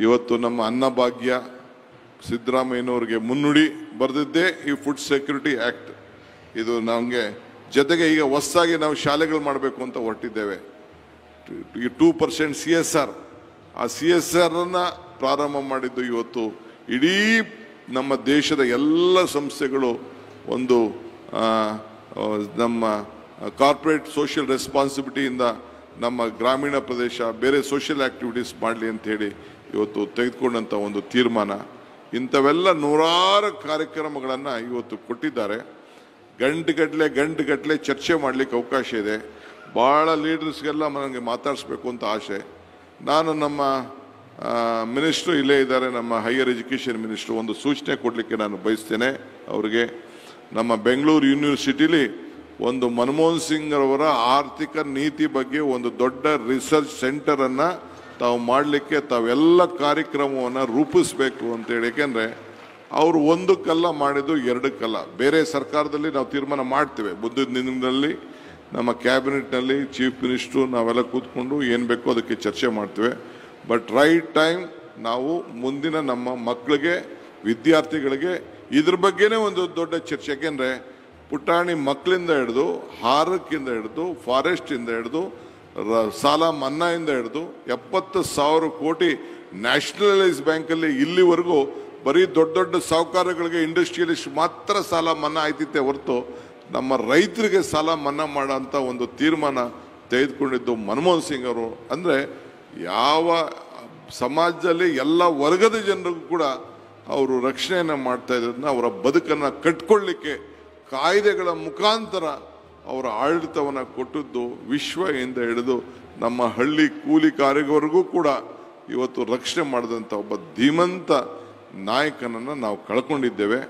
ಇವತ್ತು ನಮ್ಮ ಅನ್ನಭಾಗ್ಯ ಸಿದ್ದರಾಮಯ್ಯನವರಿಗೆ ಮುನ್ನುಡಿ ಬರೆದಿದ್ದೇ ಈ ಫುಡ್ ಸೆಕ್ಯೂರಿಟಿ ಆಕ್ಟ್. ಇದು ನಮಗೆ ಜೊತೆಗೆ ಈಗ ಹೊಸದಾಗಿ ನಾವು ಶಾಲೆಗಳು ಮಾಡಬೇಕು ಅಂತ ಹೊರಟಿದ್ದೇವೆ. ಈ 2% CSR, ಆ CSR ಅನ್ನ ಪ್ರಾರಂಭ ಮಾಡಿದ್ದು ಇವತ್ತು ಇಡೀ ನಮ್ಮ ದೇಶದ ಎಲ್ಲ ಸಂಸ್ಥೆಗಳು ಒಂದು ನಮ್ಮ ಕಾರ್ಪೊರೇಟ್ ಸೋಷಿಯಲ್ ರೆಸ್ಪಾನ್ಸಿಬಿಲಿಟಿಯಿಂದ ನಮ್ಮ ಗ್ರಾಮೀಣ ಪ್ರದೇಶ ಬೇರೆ ಸೋಷಿಯಲ್ ಆಕ್ಟಿವಿಟೀಸ್ ಮಾಡಲಿ ಅಂತ ಹೇಳಿ ಇವತ್ತು ತೆಗೆದುಕೊಂಡಂಥ ಒಂದು ತೀರ್ಮಾನ. ಇಂಥವೆಲ್ಲ ನೂರಾರು ಕಾರ್ಯಕ್ರಮಗಳನ್ನು ಇವತ್ತು ಕೊಟ್ಟಿದ್ದಾರೆ. ಗಂಟೆಗಟ್ಟಲೆ ಚರ್ಚೆ ಮಾಡಲಿಕ್ಕೆ ಅವಕಾಶ ಇದೆ. ಭಾಳ ಲೀಡರ್ಸ್ಗೆಲ್ಲ ನನಗೆ ಮಾತಾಡಿಸ್ಬೇಕು ಅಂತ ಆಸೆ. ನಾನು ನಮ್ಮ ಮಿನಿಸ್ಟ್ರು ಇಲ್ಲೇ ಇದ್ದಾರೆ, ನಮ್ಮ ಹೈಯರ್ ಎಜುಕೇಷನ್ ಮಿನಿಸ್ಟ್ರು, ಒಂದು ಸೂಚನೆ ಕೊಡಲಿಕ್ಕೆ ನಾನು ಬಯಸ್ತೇನೆ ಅವರಿಗೆ. ನಮ್ಮ ಬೆಂಗಳೂರು ಯೂನಿವರ್ಸಿಟಿಲಿ ಒಂದು ಮನಮೋಹನ್ ಸಿಂಗ್ ಅವರ ಆರ್ಥಿಕ ನೀತಿ ಬಗ್ಗೆ ಒಂದು ದೊಡ್ಡ ರಿಸರ್ಚ್ ಸೆಂಟರನ್ನು ತಾವು ಮಾಡಲಿಕ್ಕೆ ತಾವೆಲ್ಲ ಕಾರ್ಯಕ್ರಮವನ್ನು ರೂಪಿಸಬೇಕು ಅಂತೇಳಿ. ಏಕೆಂದರೆ ಅವರು ಒಂದಕ್ಕಲ್ಲ ಮಾಡಿದ್ದು ಎರಡಕ್ಕಲ್ಲ. ಬೇರೆ ಸರ್ಕಾರದಲ್ಲಿ ನಾವು ತೀರ್ಮಾನ ಮಾಡ್ತೇವೆ, ಮುಂದಿನ ದಿನಗಳಲ್ಲಿ ನಮ್ಮ ಕ್ಯಾಬಿನೆಟ್ನಲ್ಲಿ ಚೀಫ್ ಮಿನಿಸ್ಟ್ರು ನಾವೆಲ್ಲ ಕೂತ್ಕೊಂಡು ಏನು ಬೇಕೋ ಅದಕ್ಕೆ ಚರ್ಚೆ ಮಾಡ್ತೇವೆ. ಬಟ್ ರೈಟ್ ಟೈಮ್ ನಾವು ಮುಂದಿನ ನಮ್ಮ ಮಕ್ಕಳಿಗೆ, ವಿದ್ಯಾರ್ಥಿಗಳಿಗೆ ಇದ್ರ ಬಗ್ಗೆನೇ ಒಂದು ದೊಡ್ಡ ಚರ್ಚೆ. ಯಾಕೆಂದರೆ ಪುಟಾಣಿ ಮಕ್ಕಳಿಂದ ಹಿಡಿದು ಹಾರಕ್ಕಿಂದ ಹಿಡಿದು ಫಾರೆಸ್ಟಿಂದ ಹಿಡಿದು ಸಾಲ ಮನ್ನಾಯಿಂದ ಹಿಡಿದು 70,000 ಕೋಟಿ ನ್ಯಾಷನಲೈಸ್ ಬ್ಯಾಂಕಲ್ಲಿ ಇಲ್ಲಿವರೆಗೂ ಬರೀ ದೊಡ್ಡ ದೊಡ್ಡ ಸಾಹುಕಾರಗಳಿಗೆ, ಇಂಡಸ್ಟ್ರಿಯಲಿಸ್ಟ್ ಮಾತ್ರ ಸಾಲ ಮನ್ನಾ ಆಯ್ತಿತ್ತೆ ಹೊರತು ನಮ್ಮ ರೈತರಿಗೆ ಸಾಲ ಮನ್ನಾ ಮಾಡೋಂಥ ಒಂದು ತೀರ್ಮಾನ ತೆಗೆದುಕೊಂಡಿದ್ದು ಮನಮೋಹನ್ ಸಿಂಗ್ ಅವರು. ಅಂದರೆ ಯಾವ ಸಮಾಜದಲ್ಲಿ ಎಲ್ಲ ವರ್ಗದ ಜನರಿಗೂ ಕೂಡ ಅವರು ರಕ್ಷಣೆಯನ್ನು ಮಾಡ್ತಾ ಇರೋದನ್ನ, ಅವರ ಬದುಕನ್ನು ಕಟ್ಕೊಳ್ಳಿಕ್ಕೆ ಕಾಯ್ದೆಗಳ ಮುಖಾಂತರ ಅವರ ಆಡಳಿತವನ್ನು ಕೊಟ್ಟದ್ದು ವಿಶ್ವದಿಂದ ಹಿಡಿದು ನಮ್ಮ ಹಳ್ಳಿ ಕೂಲಿ ಕಾರ್ಯವರೆಗೂ ಕೂಡ ಇವತ್ತು ರಕ್ಷಣೆ ಮಾಡಿದಂಥ ಒಬ್ಬ ಧೀಮಂತ ನಾಯಕನನ್ನು ನಾವು ಕಳ್ಕೊಂಡಿದ್ದೇವೆ.